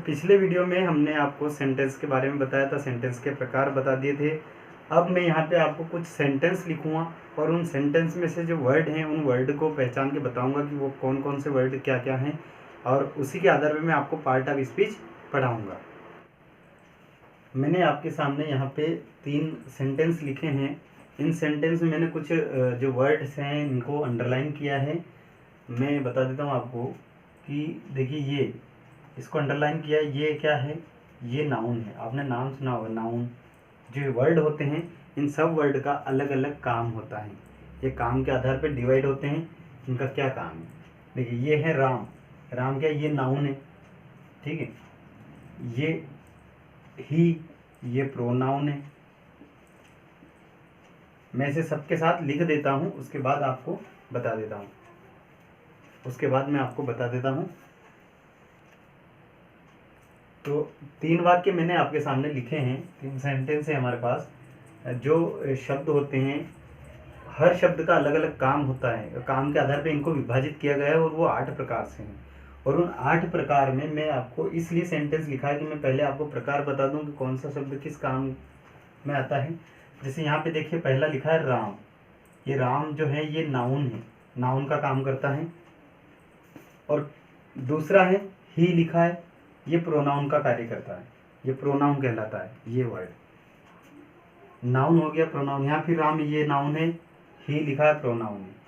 पिछले वीडियो में हमने आपको सेंटेंस के बारे में बताया था, सेंटेंस के प्रकार बता दिए थे। अब मैं यहाँ पे आपको कुछ सेंटेंस लिखूँगा और उन सेंटेंस में से जो वर्ड हैं उन वर्ड को पहचान के बताऊँगा कि वो कौन कौन से वर्ड क्या क्या हैं, और उसी के आधार पर मैं आपको पार्ट ऑफ स्पीच पढ़ाऊँगा। मैंने आपके सामने यहाँ पे 3 सेंटेंस लिखे हैं। इन सेंटेंस में मैंने कुछ जो वर्ड्स हैं इनको अंडरलाइन किया है। मैं बता देता हूँ आपको कि देखिए, ये इसको अंडरलाइन किया है, ये क्या है, ये नाउन है। आपने नाम सुना होगा, नाउन। जो वर्ड होते हैं इन सब वर्ड का अलग अलग काम होता है, ये काम के आधार पर डिवाइड होते हैं, इनका क्या काम है। देखिए, ये है राम। राम क्या, ये नाउन है, ठीक है। ये ही, ये प्रोनाउन है। मैं इसे सबके साथ लिख देता हूँ, उसके बाद आपको बता देता हूँ। तो 3 वाक्य मैंने आपके सामने लिखे हैं, 3 सेंटेंस है हमारे पास। जो शब्द होते हैं, हर शब्द का अलग अलग काम होता है, काम के आधार पर इनको विभाजित किया गया है और वो 8 प्रकार से हैं। और उन 8 प्रकार में मैं आपको इसलिए सेंटेंस लिखा है कि मैं पहले आपको प्रकार बता दूं कि कौन सा शब्द किस काम में आता है। जैसे यहाँ पे देखिए, पहला लिखा है राम। ये राम जो है ये नाउन है, नाउन का काम करता है। और दूसरा है ही लिखा है, ये प्रोनाउन का कार्य करता है, ये प्रोनाउन कहलाता है। ये वर्ड नाउन हो गया, प्रोनाउन। यहाँ फिर राम, ये नाउन है, ही लिखा है, प्रोनाउन है।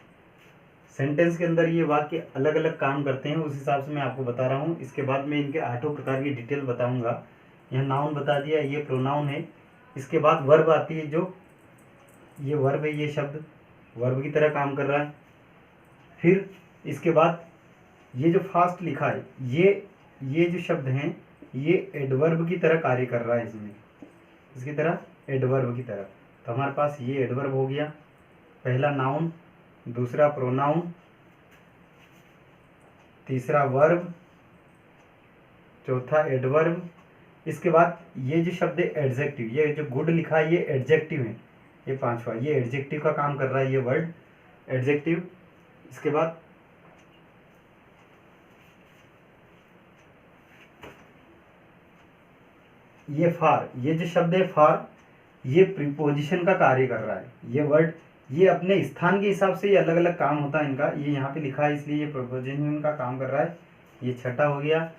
सेंटेंस के अंदर ये वाक्य अलग अलग काम करते हैं, उस हिसाब से मैं आपको बता रहा हूँ। इसके बाद मैं इनके 8 प्रकार की डिटेल बताऊंगा। यहाँ नाउन बता दिया, ये प्रोनाउन है। इसके बाद वर्ब आती है, जो ये वर्ब है, ये शब्द वर्ब की तरह काम कर रहा है। फिर इसके बाद ये जो फास्ट लिखा है, ये जो शब्द हैं ये एडवर्ब की तरह कार्य कर रहा है, इसमें इसकी तरह, एडवर्ब की तरह। तो हमारे पास ये एडवर्ब हो गया, पहला नाउन, दूसरा प्रोनाउन, तीसरा वर्ब, चौथा एडवर्ब। इसके बाद ये जो शब्द है एडजेक्टिव, ये जो गुड लिखा है ये एडजेक्टिव है, ये 5वां, ये एडजेक्टिव का काम कर रहा है, ये वर्ड एडजेक्टिव। इसके बाद ये फार, ये जो शब्द है फार, ये प्रीपोजिशन का कार्य कर रहा है। ये वर्ड, ये अपने स्थान के हिसाब से ये अलग अलग काम होता है इनका। ये यहाँ पे लिखा है इसलिए ये प्रीपोजिशन का काम कर रहा है। ये छठा हो गया।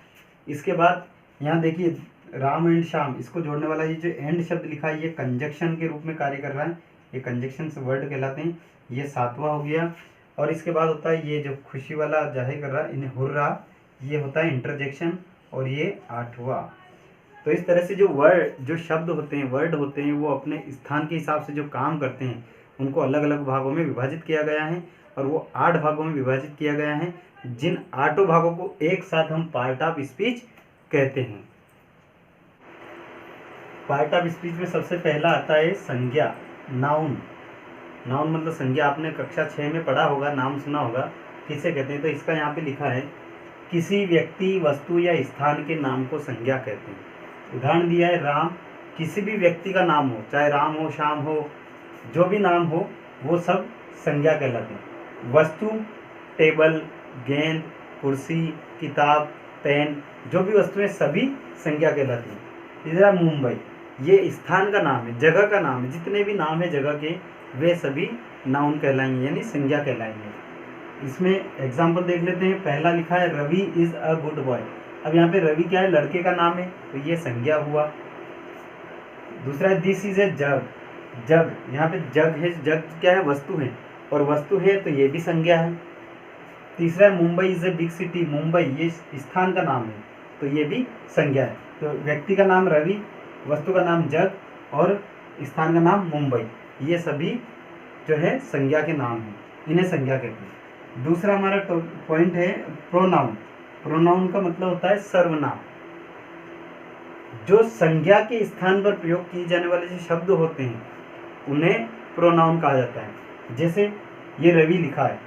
इसके बाद यहाँ देखिए, राम एंड श्याम, इसको जोड़ने वाला ये जो एंड शब्द लिखा है ये कंजक्शन के रूप में कार्य कर रहा है, ये कंजक्शन वर्ड कहलाते हैं। ये 7वां हो गया। और इसके बाद होता है ये जो खुशी वाला जाहिर कर रहा है, इन्हें हुर्रा, ये होता है इंटरजेक्शन। और ये 8वां। तो इस तरह से जो वर्ड, जो शब्द होते हैं, वर्ड होते हैं, वो अपने स्थान के हिसाब से जो काम करते हैं उनको अलग अलग भागों में विभाजित किया गया है। और वो 8 भागों में विभाजित किया गया है, जिन 8 भागों को एक साथ हम पार्ट ऑफ स्पीच कहते हैं। पार्ट ऑफ स्पीच में सबसे पहला आता है संज्ञा, नाउन। नाउन मतलब संज्ञा। आपने कक्षा 6 में पढ़ा होगा, नाम सुना होगा, किसे कहते हैं। तो इसका यहाँ पे लिखा है, किसी व्यक्ति, वस्तु या स्थान के नाम को संज्ञा कहते हैं। उदाहरण दिया है राम, किसी भी व्यक्ति का नाम हो, चाहे राम हो, श्याम हो, जो भी नाम हो, वो सब संज्ञा कहलाते हैं। वस्तु, टेबल, गेंद, कुर्सी, किताब, पेन, जो भी वस्तुएं सभी संज्ञा कहलाती हैं। इधर मुंबई, ये स्थान का नाम है, जगह का नाम है। जितने भी नाम है जगह के, वे सभी नाउन कहलाएंगे, यानी संज्ञा कहलाएंगे। इसमें एग्जाम्पल देख लेते हैं। पहला लिखा है, Ravi is a good boy. अब यहाँ पे रवि क्या है, लड़के का नाम है, तो ये संज्ञा हुआ। दूसरा है, दिस इज ए जग। जग, यहाँ पे जग है, जग क्या है, वस्तु है, और वस्तु है तो ये भी संज्ञा है। तीसरा है, Mumbai is a big city. Mumbai ये स्थान का नाम है, तो ये भी संज्ञा है। तो व्यक्ति का नाम रवि, वस्तु का नाम जग, और स्थान का नाम मुंबई, ये सभी जो है संज्ञा के नाम हैं, इन्हें संज्ञा कहते हैं। दूसरा हमारा पॉइंट है प्रोनाउन। प्रोनाउन का मतलब होता है सर्वनाम। जो संज्ञा के स्थान पर प्रयोग किए जाने वाले जो शब्द होते हैं उन्हें प्रोनाउन कहा जाता है। जैसे ये रवि लिखा है,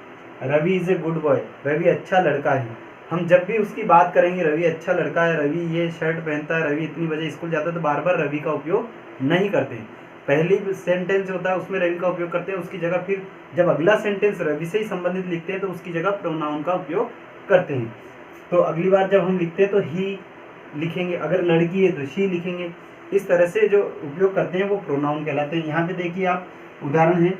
Ravi is a good boy, Ravi अच्छा लड़का है। हम जब भी उसकी बात करेंगे, रवि अच्छा लड़का है, रवि ये शर्ट पहनता है, रवि इतनी बजे स्कूल जाता है, तो बार बार रवि का उपयोग नहीं करते हैं। पहली सेंटेंस होता है उसमें रवि का उपयोग करते हैं, उसकी जगह फिर जब अगला सेंटेंस रवि से ही संबंधित लिखते हैं तो उसकी जगह प्रोनाउन का उपयोग करते हैं। तो अगली बार जब हम लिखते हैं तो ही, लिखेंगे, अगर लड़की है तो शी लिखेंगे। इस तरह से जो उपयोग करते हैं वो प्रोनाउन कहलाते हैं। यहाँ पे देखिए आप उदाहरण है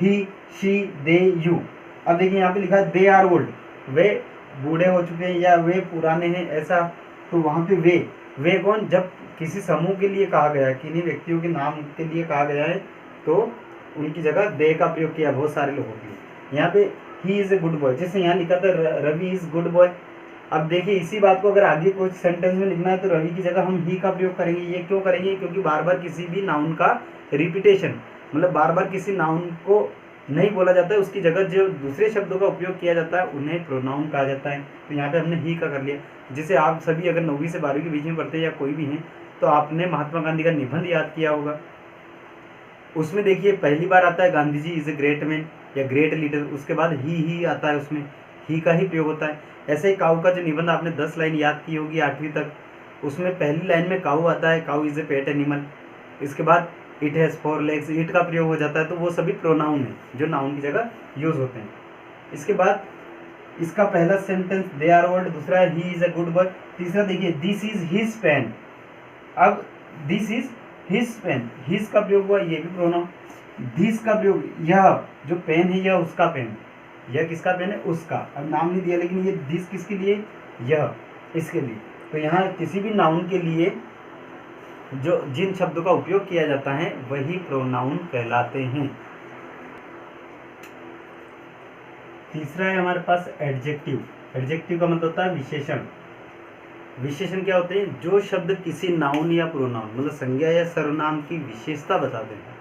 ही, शी, दे, यू। अब देखिए यहाँ पे लिखा है दे आर ओल्ड, वे बूढ़े हो चुके हैं या वे पुराने हैं, ऐसा। तो वहाँ पे वे कौन, जब किसी समूह के लिए कहा गया है, किन्हीं व्यक्तियों के नाम के लिए कहा गया है, तो उनकी जगह दे का प्रयोग किया बहुत सारे लोगों के लिए। यहाँ पे he is a good boy, जैसे यहाँ लिखा था रवि इज़ गुड बॉय। अब देखिए इसी बात को अगर आगे कुछ सेंटेंस में लिखना है तो रवि की जगह हम ही का प्रयोग करेंगे। ये क्यों करेंगे, क्योंकि बार बार किसी भी नाउन का रिपीटेशन, मतलब बार बार किसी नाउन को नहीं बोला जाता है, उसकी जगह जो दूसरे शब्दों का उपयोग किया जाता है उन्हें प्रोनाउन कहा जाता है। तो यहाँ पे हमने ही का कर लिया। जिसे आप सभी अगर 9वीं से 12वीं के बीच में पढ़ते हैं या कोई भी हैं तो आपने महात्मा गांधी का निबंध याद किया होगा। उसमें देखिए पहली बार आता है Gandhi ji is a great man या ग्रेट लीडर, उसके बाद ही आता है, उसमें ही का ही प्रयोग होता है। ऐसे ही काऊ का जो निबंध आपने 10 लाइन याद की होगी 8वीं तक, उसमें पहली लाइन में काऊ आता है, काऊ इज़ ए पेट एनिमल। इसके बाद इट हैज़ 4 legs, इट का प्रयोग हो जाता है। तो वो सभी प्रोनाउन है जो नाउन की जगह यूज होते हैं। इसके बाद इसका पहला सेंटेंस दे आर ओल्ड, दूसरा he is a good boy, तीसरा देखिए दिस इज हिज पेन। अब this is his pen, his का प्रयोग हुआ, ये भी प्रोनाउन। दिस का प्रयोग, यह जो पेन है यह उसका पेन, यह किसका पेन है, उसका। अब नाम नहीं दिया लेकिन ये दिस किसके लिए, यह इसके लिए। तो यहाँ किसी भी नाउन के लिए जो जिन शब्दों का उपयोग किया जाता है वही प्रोनाउन कहलाते हैं। तीसरा है हमारे पास एडजेक्टिव। एडजेक्टिव का मतलब होता है विशेषण। विशेषण क्या होते हैं, जो शब्द किसी नाउन या प्रोनाउन मतलब संज्ञा या सर्वनाम की विशेषता बताते हैं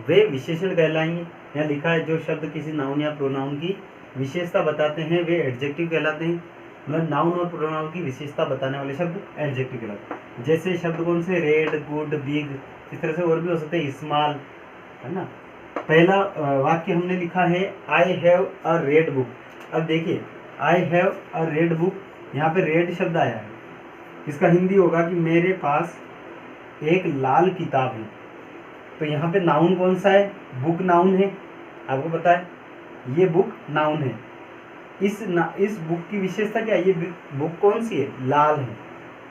वे विशेषण कहलाएंगे। यहाँ लिखा है जो शब्द किसी नाउन या प्रोनाउन की विशेषता बताते हैं वे एडजेक्टिव कहलाते हैं। मतलब नाउन और प्रोनाउन की विशेषता बताने वाले शब्द एडजेक्टिव कहलाते हैं। जैसे शब्द कौन से, रेड, गुड, बिग, इस तरह से और भी हो सकते हैं, स्मॉल, है ना। पहला वाक्य हमने लिखा है I have a red book. अब देखिए I have a red book, यहाँ पे रेड शब्द आया है, इसका हिंदी होगा कि मेरे पास एक लाल किताब है। तो यहाँ पे नाउन कौन सा है, बुक नाउन है, आपको पता है ये बुक नाउन है। इस बुक की विशेषता क्या है, ये बुक कौन सी है, लाल है।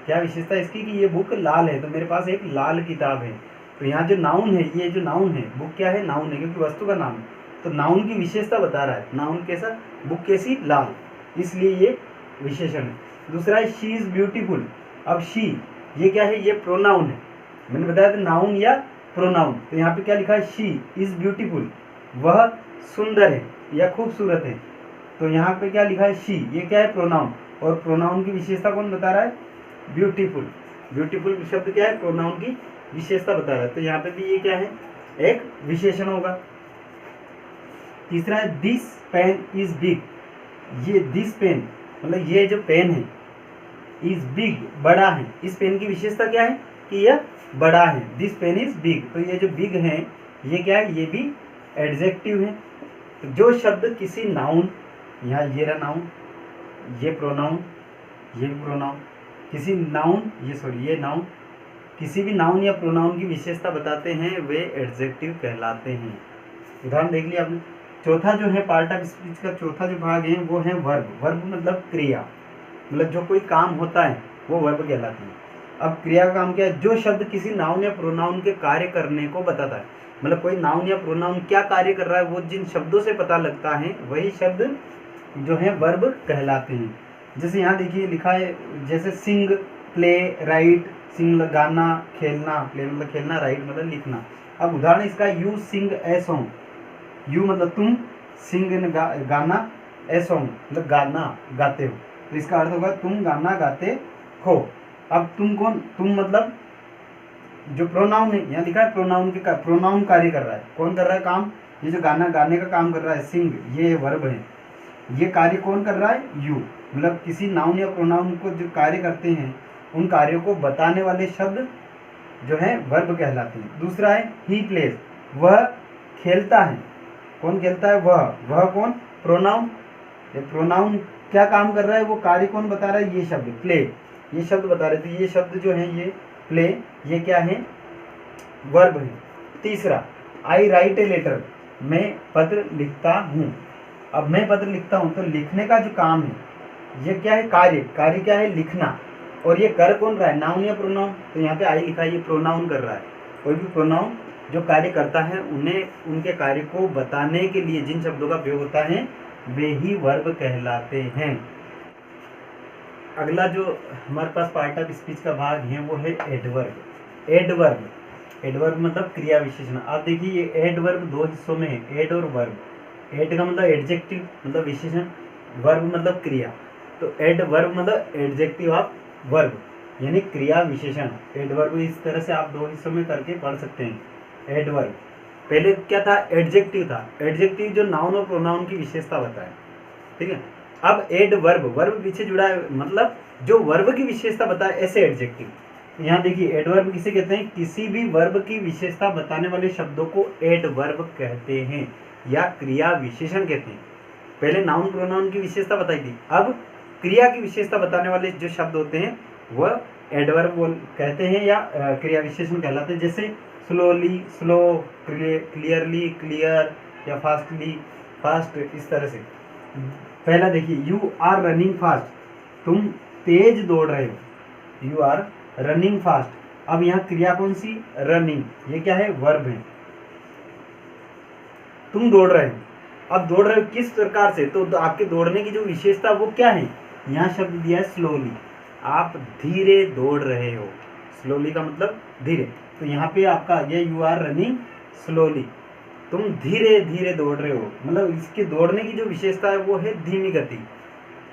क्या विशेषता इसकी कि ये बुक लाल है, तो मेरे पास एक लाल किताब है। तो यहाँ जो नाउन है, ये जो नाउन है, बुक क्या है, नाउन है, क्योंकि वस्तु का नाम है। तो नाउन की विशेषता बता रहा है, नाउन कैसा, बुक कैसी, लाल, इसलिए ये विशेषण है। दूसरा है शी इज़ ब्यूटीफुल। अब शी ये क्या है, ये प्रोनाउन है। मैंने बताया था नाउन या प्रोनाउन। तो यहाँ पे क्या लिखा है, शी इज़ ब्यूटीफुल, वह सुंदर है या खूबसूरत है। तो यहाँ पे क्या लिखा है, शी, ये क्या है, प्रोनाउन। और प्रोनाउन की विशेषता कौन बता रहा है, ब्यूटीफुल। ब्यूटीफुल शब्द क्या है, प्रोनाउन की विशेषता बता रहा है। तो यहाँ पे भी ये क्या है, एक विशेषण होगा। तीसरा है दिस पेन इज बिग। ये दिस पेन मतलब ये जो पेन है, इज बिग, बड़ा है। इस पेन की विशेषता क्या है कि यह बड़ा है, दिस पेन इज बिग। तो ये जो बिग है ये क्या है, ये भी एडजेक्टिव है। तो जो शब्द किसी नाउन, यहाँ ये रहा नाउन, ये प्रोनाउन, ये प्रोनाउन, किसी नाउन, ये नाउन, किसी भी नाउन या प्रोनाउन की विशेषता बताते हैं वे एडजेक्टिव कहलाते हैं। उदाहरण देख लिया आपने। चौथा जो है पार्ट ऑफ स्पीच का चौथा जो भाग है वो है वर्ब। वर्ब मतलब क्रिया, मतलब जो कोई काम होता है वो वर्ब कहलाती है। अब क्रिया का काम क्या है, जो शब्द किसी नाउन या प्रोनाउन के कार्य करने को बताता है। मतलब कोई नाउन या प्रोनाउन क्या कार्य कर रहा है वो जिन शब्दों से पता लगता है वही शब्द जो है वर्ब कहलाते हैं। जैसे यहाँ देखिए लिखा है, जैसे सिंग, प्ले, राइट। सिंग मतलब गाना, खेलना, प्ले मतलब खेलना, राइट मतलब लिखना। अब उदाहरण इसका, you sing a song. You मतलब तुम, सिंग गाना, ए सॉन्ग मतलब गाना गाते हो। तो इसका अर्थ होगा तुम गाना गाते हो। अब तुम कौन, तुम मतलब जो प्रोनाउन है, यहाँ लिखा है प्रोनाउन के प्रोनाउन कार्य कर रहा है। कौन कर रहा है काम, ये जो गाना गाने का काम कर रहा है, सिंग, ये वर्ब है। ये कार्य कौन कर रहा है, यू। मतलब किसी नाउन या प्रोनाउन को जो कार्य करते हैं उन कार्यों को बताने वाले शब्द जो है वर्ब कहलाते हैं। दूसरा है ही प्लेज, वह खेलता है। कौन खेलता है, वह कौन, प्रोनाउन। ये प्रोनाउन क्या काम कर रहा है, वो कार्य कौन बता रहा है, ये शब्द प्ले, ये शब्द बता रहे थे। ये शब्द जो है ये प्ले, ये क्या है, वर्ब है। तीसरा आई राइट ए लेटर, मैं पत्र लिखता हूँ। अब मैं पत्र लिखता हूँ तो लिखने का जो काम है ये क्या है, कार्य क्या है, लिखना। और ये कर कौन रहा है, नाउन या प्रोनाउन? तो यहाँ पे आई लिखा है, ये प्रोनाउन कर रहा है। कोई भी प्रोनाउन जो कार्य करता है उन्हें उनके कार्य को बताने के लिए जिन शब्दों का प्रयोग होता है वे ही वर्ब कहलाते हैं। अगला जो हमारे पास पार्ट ऑफ स्पीच का भाग है वो है एडवर्ब। एडवर्ब, एडवर्ब मतलब क्रिया विशेषण। आप देखिए ये एडवर्ब दो हिस्सों में है, एड और वर्ब। एड का मतलब एडजेक्टिव मतलब विशेषण, वर्ब मतलब क्रिया। तो एडवर्ब मतलब एडजेक्टिव ऑफ वर्ब यानी क्रिया विशेषण। एडवर्ब इस तरह से आप दो हिस्सों में करके पढ़ सकते हैं। एडवर्ब पहले क्या था, एडजेक्टिव था। एडजेक्टिव जो नाउन और प्रोनाउन की विशेषता बताए, ठीक है। अब एडवर्ब, वर्ब पीछे जुड़ा है, मतलब जो वर्ब की विशेषता बताए, ऐसे एडजेक्टिव। यहाँ देखिए एडवर्ब किसे कहते हैं, किसी भी वर्ब की विशेषता बताने वाले शब्दों को एडवर्ब कहते हैं या क्रिया विशेषण कहते हैं। पहले नाउन प्रोनाउन की विशेषता बताई थी, अब क्रिया की विशेषता बताने वाले जो शब्द होते हैं वह एडवर्ब कहते हैं या क्रिया विशेषण कहलाते हैं। जैसे स्लोली, स्लो, क्लियरली, क्लियर, या फास्टली, फास्ट, इस तरह से। पहला देखिए, यू आर रनिंग फास्ट, तुम तेज दौड़ रहे हो, यू आर रनिंग फास्ट। अब यहाँ क्रिया कौन सी, रनिंग, ये क्या है, वर्ब है। तुम दौड़ रहे हो, अब दौड़ रहे हो किस प्रकार से, तो आपके दौड़ने की जो विशेषता वो क्या है, यहाँ शब्द दिया है स्लोली, आप धीरे दौड़ रहे हो। स्लोली का मतलब धीरे, तो यहाँ पे आपका ये यू आर रनिंग स्लोली, तुम धीरे धीरे दौड़ रहे हो, मतलब इसके दौड़ने की जो विशेषता है वो है धीमी गति।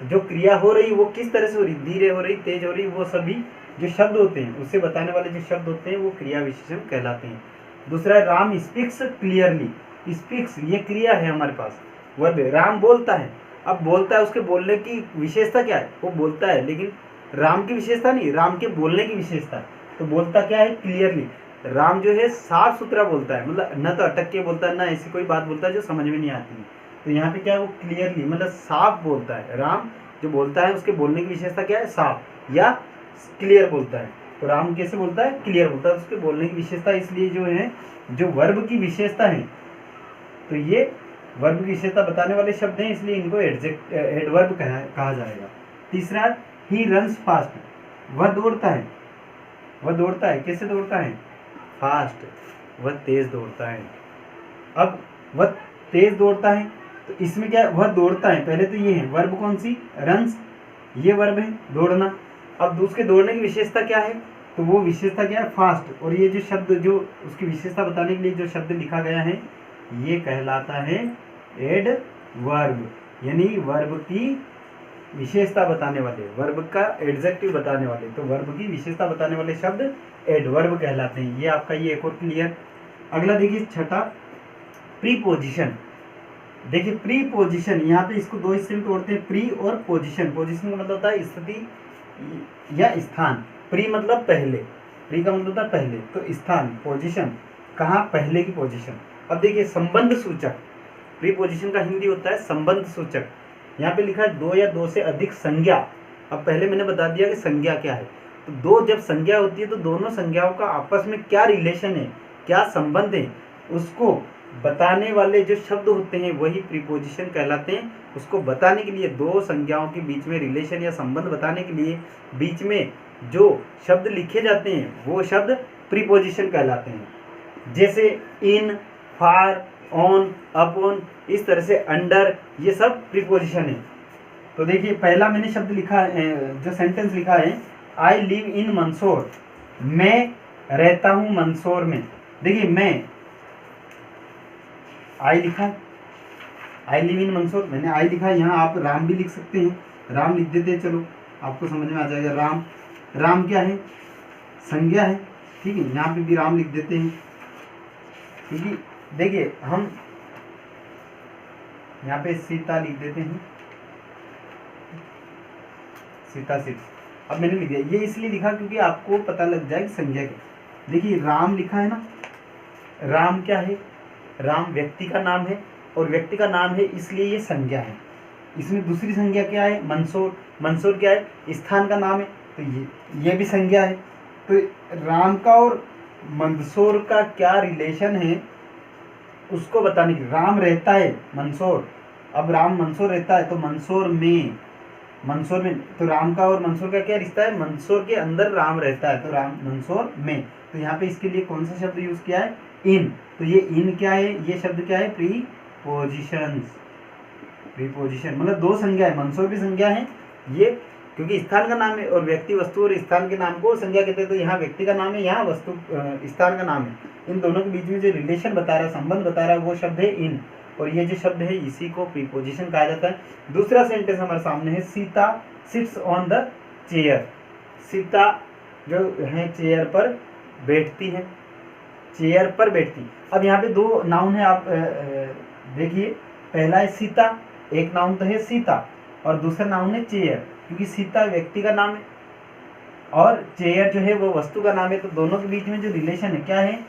जो क्रिया हो रही वो किस तरह से हो रही, धीरे हो रही, तेज हो रही, वो सभी जो शब्द होते हैं उससे बताने वाले जो शब्द होते हैं वो क्रिया विशेषण कहलाते हैं। दूसरा है राम स्पीक्स क्लियरली। स्पीक्स ये क्रिया है हमारे पास, वर्ब है। राम बोलता है, अब बोलता है, उसके बोलने की विशेषता क्या है, वो बोलता है, लेकिन राम की विशेषता नहीं, राम के बोलने की विशेषता। तो बोलता क्या है, क्लियरली। राम जो है साफ सुथरा बोलता है, मतलब न तो अटक के बोलता है, ना ऐसी कोई बात बोलता है जो समझ में नहीं आती है। तो यहाँ पे क्या है, वो क्लियरली मतलब साफ बोलता है। राम जो बोलता है उसके बोलने की विशेषता क्या है, साफ या क्लियर बोलता है। तो राम कैसे बोलता है, क्लियर बोलता है, उसके बोलने की विशेषता। इसलिए जो है जो वर्ब की विशेषता है, तो ये वर्ब की विशेषता बताने वाले शब्द हैं, इसलिए इनको एडवर्ब कहा जाएगा। तीसरा, ही रन्स फास्ट, वह दौड़ता है। वह दौड़ता है, कैसे दौड़ता है, फास्ट, वह तेज दौड़ता है। अब वह तेज दौड़ता है, तो इसमें क्या है, वह दौड़ता है, पहले तो ये है वर्ब कौन सी, रन्स, ये वर्ब है दौड़ना। अब उसके दौड़ने की विशेषता क्या है, तो वो विशेषता क्या है, फास्ट। और ये जो शब्द जो उसकी विशेषता बताने के लिए जो शब्द लिखा गया है ये कहलाता है एडवर्ब, यानी वर्ब की विशेषता बताने वाले, वर्ब का एडजेक्टिव बताने वाले। तो वर्ब की विशेषता बताने वाले शब्द एडवर्ब कहलाते हैं। ये आपका ये एक और क्लियर। अगला देखिए छठा, प्रीपोजिशन। देखिए प्रीपोजिशन, यहाँ पे इसको दो हिस्से में तोड़ते हैं, प्री और पोजिशन। पोजिशन का मतलब होता है स्थिति या स्थान, प्री मतलब पहले, प्री का मतलब होता है पहले, तो स्थान, पोजिशन कहाँ, पहले की पोजिशन। अब देखिए संबंध सूचक, प्रीपोजिशन का हिंदी होता है संबंध सूचक। यहाँ पे लिखा है दो या दो से अधिक संज्ञा। अब पहले मैंने बता दिया कि संज्ञा क्या है, तो दो जब संज्ञा होती है तो दोनों संज्ञाओं का आपस में क्या रिलेशन है, क्या संबंध है, उसको बताने वाले जो शब्द होते हैं वही प्रीपोजिशन कहलाते हैं। उसको बताने के लिए, दो संज्ञाओं के बीच में रिलेशन या संबंध बताने के लिए बीच में जो शब्द लिखे जाते हैं वो शब्द प्रीपोजिशन कहलाते हैं। जैसे इन, फार, ऑन, अपॉन, इस तरह से अंडर, ये सब प्रीपोजिशन है। तो देखिए पहला मैंने शब्द लिखा है, जो सेंटेंस लिखा है, आई लिव इन मंदसौर, मैं रहता हूँ मंदसौर में। देखिए मैं, आई लिखा, आई लिव इन मंदसौर, मैंने आई लिखा। यहाँ आप राम भी लिख सकते हैं, राम लिख देते हैं, चलो आपको समझ में आ जाएगा। राम, राम क्या है, संज्ञा है, ठीक है, यहाँ पे भी राम लिख देते हैं। क्योंकि देखिए हम यहाँ पे सीता लिख देते हैं, सीता सिर्फ, अब मैंने लिख दिया। ये इसलिए लिखा क्योंकि आपको पता लग जाए कि संज्ञा क्या। देखिए राम लिखा है ना, राम क्या है, राम व्यक्ति का नाम है, और व्यक्ति का नाम है इसलिए ये संज्ञा है। इसमें दूसरी संज्ञा क्या है, मंदसौर, मंदसौर क्या है, स्थान का नाम है, तो ये भी संज्ञा है। तो राम का और मंदसौर का क्या रिलेशन है उसको बताने के, राम रहता है मंदसौर, अब राम मंदसौर रहता है तो मंदसौर में, मंदसौर में, तो राम का और मंदसौर का क्या रिश्ता है, मंदसौर के अंदर राम रहता है, तो राम मंदसौर में, तो यहाँ पे इसके लिए कौन सा शब्द यूज किया है, इन, तो ये इन क्या है, ये शब्द क्या है, प्रीपोजिशन, प्रीपोजिशन मतलब दो संज्ञा है, मंदसौर भी संज्ञा है, ये क्योंकि स्थान का नाम है, और व्यक्ति वस्तु और स्थान के नाम को संज्ञा कहते हैं, तो यहाँ व्यक्ति का नाम है, यहाँ वस्तु स्थान का नाम है, इन दोनों के बीच में जो रिलेशन बता रहा है, संबंध बता रहा है, वो शब्द है इन, और ये जो शब्द है इसी को प्रीपोजिशन कहा जाता है। दूसरा सेंटेंस हमारे सामने है, Sita sits on the chair, Sita जो है चेयर पर बैठती है, चेयर पर बैठती। अब यहाँ पे दो नाउन है, आप देखिए, पहला है सीता, एक नाउन तो है सीता, और दूसरा नाउन है चेयर, क्योंकि सीता व्यक्ति का नाम है और चेयर जो है वो वस्तु का नाम है, तो दोनों के बीच में जो रिलेशन है क्या है,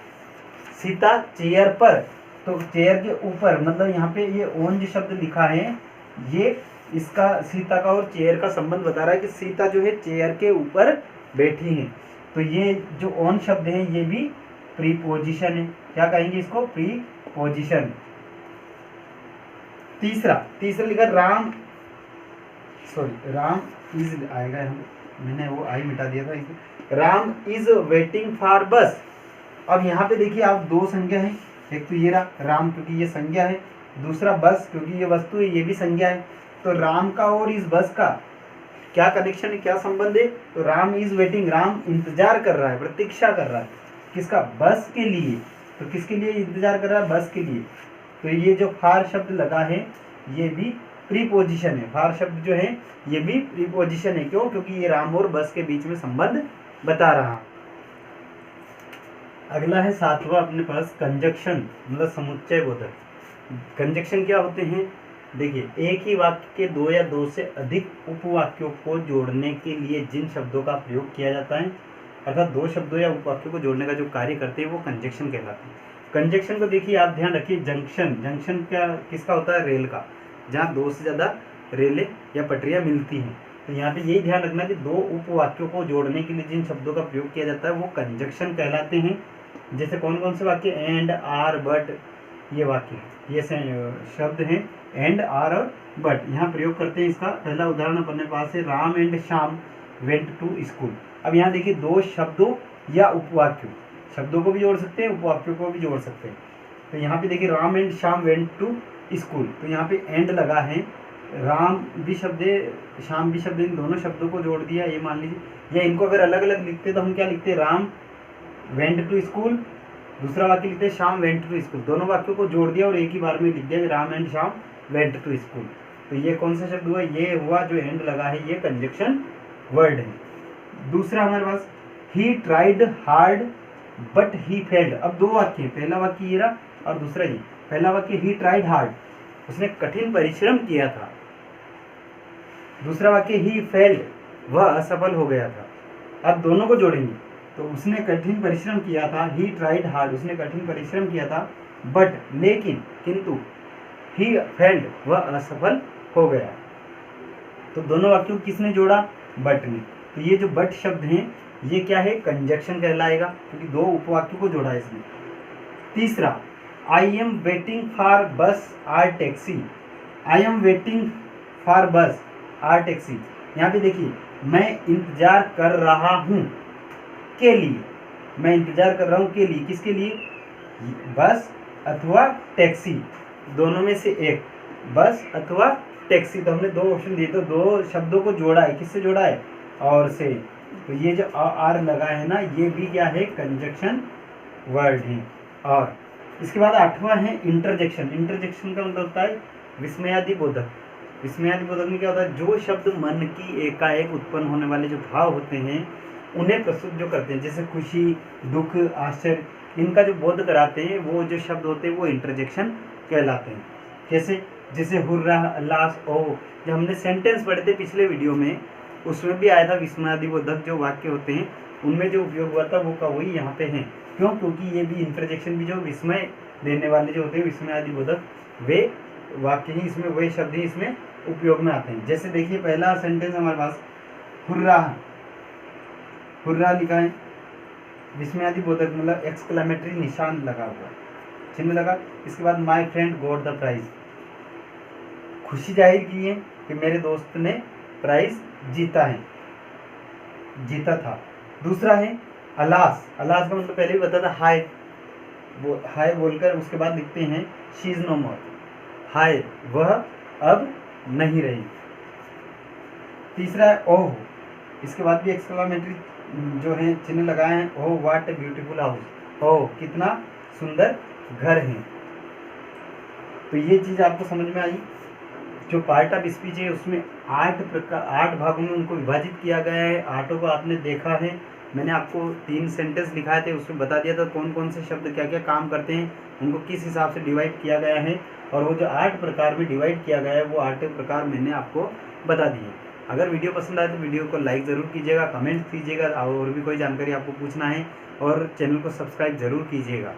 सीता चेयर पर, तो चेयर के ऊपर, मतलब यहाँ पे ये ओन जो शब्द लिखा है, ये इसका सीता का और चेयर का संबंध बता रहा है कि सीता जो है चेयर के ऊपर बैठी है, तो ये जो ओन शब्द है ये भी प्रीपोजिशन है, क्या कहेंगे इसको, प्रीपोजिशन। तीसरा लिखा राम, सॉरी राम इज आएगा, मैंने वो आई मिटा दिया था, राम इज वेटिंग फॉर बस। अब यहाँ पे देखिए आप दो संज्ञा है, एक तो ये राम क्योंकि ये संज्ञा है, दूसरा बस क्योंकि ये वस्तु है, ये भी संज्ञा है, तो राम का और इस बस का क्या कनेक्शन है, क्या संबंध है, तो राम इज वेटिंग, राम इंतजार कर रहा है, प्रतीक्षा कर रहा है, किसका, बस के लिए, तो किसके लिए इंतजार कर रहा है, बस के लिए, तो ये जो फार शब्द लगा है ये भी प्रीपोजिशन है, फार शब्द जो है ये भी प्रीपोजिशन है, क्यों, क्योंकि ये राम और बस के बीच में संबंध बता रहा। अगला है सातवां अपने पास, कंजक्शन मतलब समुच्चय बोधक। कंजक्शन क्या होते हैं, देखिए, एक ही वाक्य के दो या दो से अधिक उपवाक्यों को जोड़ने के लिए जिन शब्दों का प्रयोग किया जाता है, अर्थात दो शब्दों या उपवाक्यों को जोड़ने का जो कार्य करते हैं वो कंजक्शन कहलाते हैं। कंजक्शन को देखिए आप ध्यान रखिए, जंक्शन क्या किसका होता है, रेल का, जहाँ दो से ज़्यादा रेलें या पटरियाँ मिलती हैं, तो यहाँ पे यही ध्यान रखना कि दो उपवाक्यों को जोड़ने के लिए जिन शब्दों का प्रयोग किया जाता है वो कंजक्शन कहलाते हैं। जैसे कौन कौन से वाक्य, एंड, आर, बट, ये वाक्य, ये शब्द हैं एंड, आर और बट, यहाँ प्रयोग करते हैं। इसका पहला उदाहरण अपने पास है, Ram and Shyam went to school. अब यहाँ देखिए दो शब्दों या उपवाक्यों, शब्दों को भी जोड़ सकते हैं, उपवाक्यों को भी जोड़ सकते हैं, तो यहाँ पे देखिए Ram and Shyam went to school, तो यहाँ पे एंड लगा है, राम भी शब्द है, श्याम भी शब्द है, इन दोनों शब्दों को जोड़ दिया, ये मान लीजिए, या इनको अगर अलग अलग लिखते तो हम क्या लिखते, राम वेंट टू स्कूल, दूसरा वाक्य लिखते श्याम वेंट टू स्कूल, दोनों वाक्यों को जोड़ दिया और एक ही बार में लिख दिया Ram and Shyam went to school, तो ये कौन सा शब्द हुआ, ये हुआ जो एंड लगा है, ये कंजक्शन वर्ड है। दूसरा हमारे पास, he tried hard but he failed. अब दो वाक्य हैं, पहला वाक्य ये रहा और दूसरा ये, पहला वाक्य ही ट्राइड हार्ड, उसने कठिन परिश्रम किया था, दूसरा वाक्य ही फेल्ड, वह असफल हो गया था। अब दोनों को जोड़ेंगे, तो उसने कठिन परिश्रम किया था, ही ट्राइड हार्ड, उसने कठिन परिश्रम किया था, बट लेकिन, किंतु, ही फेल्ड, वह असफल हो गया। तो दोनों वाक्यों को किसने जोड़ा, बट ने, तो ये जो बट शब्द हैं ये क्या है, कंजक्शन कहलाएगा, क्योंकि दो उपवाक्यों को जोड़ा है इसने। तीसरा, I am waiting for bus or taxi, I am waiting for bus or taxi, यहाँ पे देखिए, मैं इंतजार कर रहा हूँ के लिए, मैं इंतजार कर रहा हूँ के लिए, किसके लिए, बस अथवा टैक्सी, दोनों में से एक, बस अथवा टैक्सी, तो हमने दो ऑप्शन दिए, तो दो शब्दों को जोड़ा है, किससे जोड़ा है, और से, तो ये जो आर लगा है ना, ये भी क्या है, कंजक्शन वर्ड है। और इसके बाद आठवां है इंटरजेक्शन। इंटरजेक्शन का मतलब होता है विस्मयादि बोधक। विस्मयादि बोधक में क्या होता है, जो शब्द मन की एकाएक उत्पन्न होने वाले जो भाव होते हैं उन्हें प्रस्तुत जो करते हैं, जैसे खुशी, दुख, आश्चर्य, इनका जो बोध कराते हैं वो जो शब्द होते हैं वो इंटरजेक्शन कहलाते हैं। जैसे हुर्रा, अल्लास, ओ, जो हमने सेंटेंस पढ़े थे पिछले वीडियो में, उसमें भी आया था विस्मयादि बोधक जो वाक्य होते हैं उनमें जो उपयोग हुआ था वो का वही यहाँ पे है। क्यों, क्योंकि ये भी इंटरजेक्शन भी जो विस्मय देने वाले जो होते हैं विस्मयादि बोधक, वे वाक्य ही इसमें, वे शब्द ही इसमें उपयोग में आते हैं। जैसे देखिए पहला सेंटेंस हमारे पास, हुर्रा, हुर्रा लिखा है, विस्मयादि बोधक मतलब एक्सक्लेमेटरी निशान लगा हुआ, चिन्ह लगा। इसके बाद my friend got the prize, खुशी जाहिर की है कि मेरे दोस्त ने प्राइज जीता है, जीता था। दूसरा है अलास, अलास का मतलब पहले भी बता था, हाय हाय बोलकर उसके बाद लिखते हैं शी इज नो मोर, हाय वह अब नहीं रही। तीसरा है ओह, इसके बाद भी एक्सक्लामेटरी जो है चिन्ह लगाए हैं, oh what a beautiful house, oh कितना सुंदर घर है। तो ये चीज़ आपको समझ में आई। जो पार्ट ऑफ स्पीच है उसमें 8 भागों में उनको विभाजित किया गया है। 8 को आपने देखा है, मैंने आपको 3 सेंटेंस लिखाए थे, उसमें बता दिया था कौन कौन से शब्द क्या क्या काम करते हैं, उनको किस हिसाब से डिवाइड किया गया है, और वो जो 8 प्रकार में डिवाइड किया गया है वो 8 प्रकार मैंने आपको बता दिए। अगर वीडियो पसंद आए तो वीडियो को लाइक ज़रूर कीजिएगा, कमेंट कीजिएगा, और भी कोई जानकारी आपको पूछना है, और चैनल को सब्सक्राइब ज़रूर कीजिएगा।